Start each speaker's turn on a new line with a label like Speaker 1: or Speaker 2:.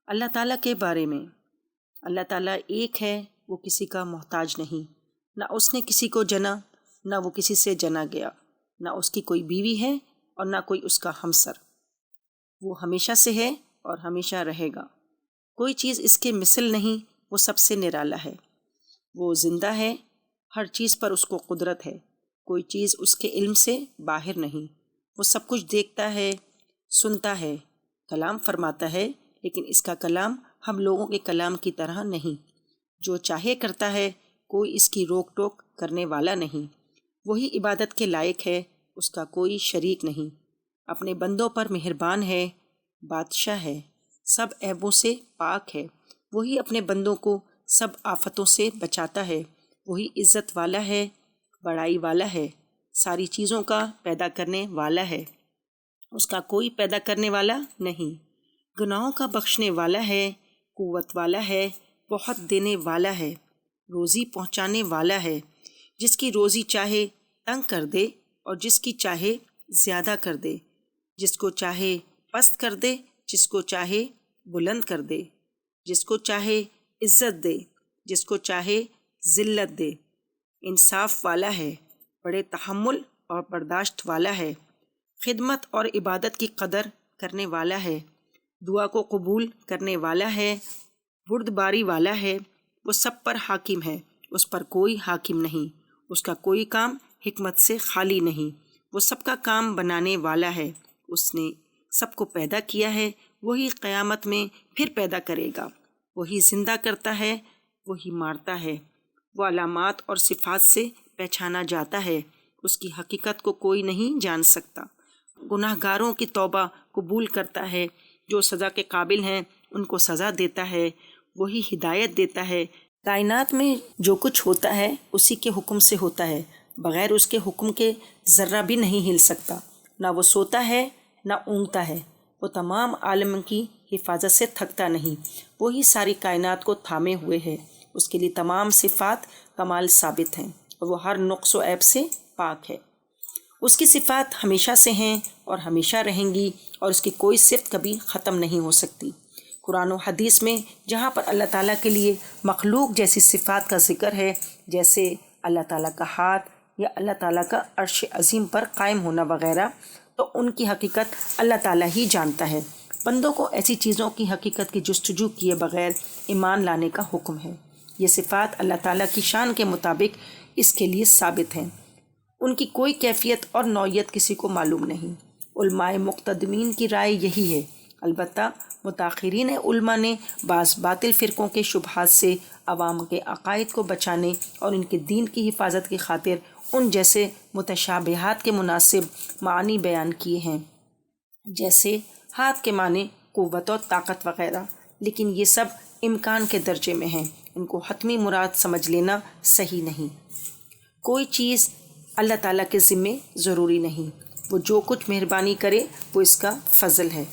Speaker 1: اللہ تعالیٰ کے بارے میں، اللہ تعالیٰ ایک ہے، وہ کسی کا محتاج نہیں، نہ اس نے کسی کو جنا، نہ وہ کسی سے جنا گیا، نہ اس کی کوئی بیوی ہے اور نہ کوئی اس کا ہمسر۔ وہ ہمیشہ سے ہے اور ہمیشہ رہے گا، کوئی چیز اس کے مثل نہیں، وہ سب سے نرالا ہے۔ وہ زندہ ہے، ہر چیز پر اس کو قدرت ہے، کوئی چیز اس کے علم سے باہر نہیں۔ وہ سب کچھ دیکھتا ہے، سنتا ہے، کلام فرماتا ہے، لیکن اس کا کلام ہم لوگوں کے کلام کی طرح نہیں۔ جو چاہے کرتا ہے، کوئی اس کی روک ٹوک کرنے والا نہیں۔ وہی عبادت کے لائق ہے، اس کا کوئی شریک نہیں۔ اپنے بندوں پر مہربان ہے، بادشاہ ہے، سب عیبوں سے پاک ہے۔ وہی اپنے بندوں کو سب آفتوں سے بچاتا ہے۔ وہی عزت والا ہے، بڑائی والا ہے، ساری چیزوں کا پیدا کرنے والا ہے، اس کا کوئی پیدا کرنے والا نہیں۔ گناہوں کا بخشنے والا ہے، قوت والا ہے، بہت دینے والا ہے، روزی پہنچانے والا ہے۔ جس کی روزی چاہے تنگ کر دے اور جس کی چاہے زیادہ کر دے، جس کو چاہے پست کر دے، جس کو چاہے بلند کر دے، جس کو چاہے عزت دے، جس کو چاہے ذلت دے۔ انصاف والا ہے، بڑے تحمل اور برداشت والا ہے، خدمت اور عبادت کی قدر کرنے والا ہے، دعا کو قبول کرنے والا ہے، بردباری والا ہے۔ وہ سب پر حاکم ہے، اس پر کوئی حاکم نہیں، اس کا کوئی کام حکمت سے خالی نہیں۔ وہ سب کا کام بنانے والا ہے، اس نے سب کو پیدا کیا ہے، وہی قیامت میں پھر پیدا کرے گا۔ وہی زندہ کرتا ہے، وہی مارتا ہے۔ وہ علامات اور صفات سے پہچانا جاتا ہے، اس کی حقیقت کو کوئی نہیں جان سکتا۔ گناہ گاروں کی توبہ قبول کرتا ہے، جو سزا کے قابل ہیں ان کو سزا دیتا ہے، وہی ہدایت دیتا ہے۔ کائنات میں جو کچھ ہوتا ہے اسی کے حکم سے ہوتا ہے، بغیر اس کے حکم کے ذرہ بھی نہیں ہل سکتا۔ نہ وہ سوتا ہے نہ اونگتا ہے، وہ تمام عالم کی حفاظت سے تھکتا نہیں، وہی ساری کائنات کو تھامے ہوئے ہے۔ اس کے لیے تمام صفات کمال ثابت ہیں اور وہ ہر نقص و عیب سے پاک ہے۔ اس کی صفات ہمیشہ سے ہیں اور ہمیشہ رہیں گی، اور اس کی کوئی صفت کبھی ختم نہیں ہو سکتی۔ قرآن و حدیث میں جہاں پر اللہ تعالیٰ کے لیے مخلوق جیسی صفات کا ذکر ہے، جیسے اللہ تعالیٰ کا ہاتھ یا اللہ تعالیٰ کا عرش عظیم پر قائم ہونا وغیرہ، تو ان کی حقیقت اللہ تعالیٰ ہی جانتا ہے۔ بندوں کو ایسی چیزوں کی حقیقت کی جستجو کیے بغیر ایمان لانے کا حکم ہے۔ یہ صفات اللہ تعالیٰ کی شان کے مطابق اس کے لیے ثابت ہیں، ان کی کوئی کیفیت اور نوعیت کسی کو معلوم نہیں۔ علماء مقتدمین کی رائے یہی ہے، البتہ متاخرین علماء نے بعض باطل فرقوں کے شبہات سے عوام کے عقائد کو بچانے اور ان کے دین کی حفاظت کی خاطر ان جیسے متشابہات کے مناسب معنی بیان کیے ہیں، جیسے ہاتھ کے معنی قوت اور طاقت وغیرہ، لیکن یہ سب امکان کے درجے میں ہیں، ان کو حتمی مراد سمجھ لینا صحیح نہیں۔ کوئی چیز اللہ تعالیٰ کے ذمے ضروری نہیں، وہ جو کچھ مہربانی کرے وہ اس کا فضل ہے۔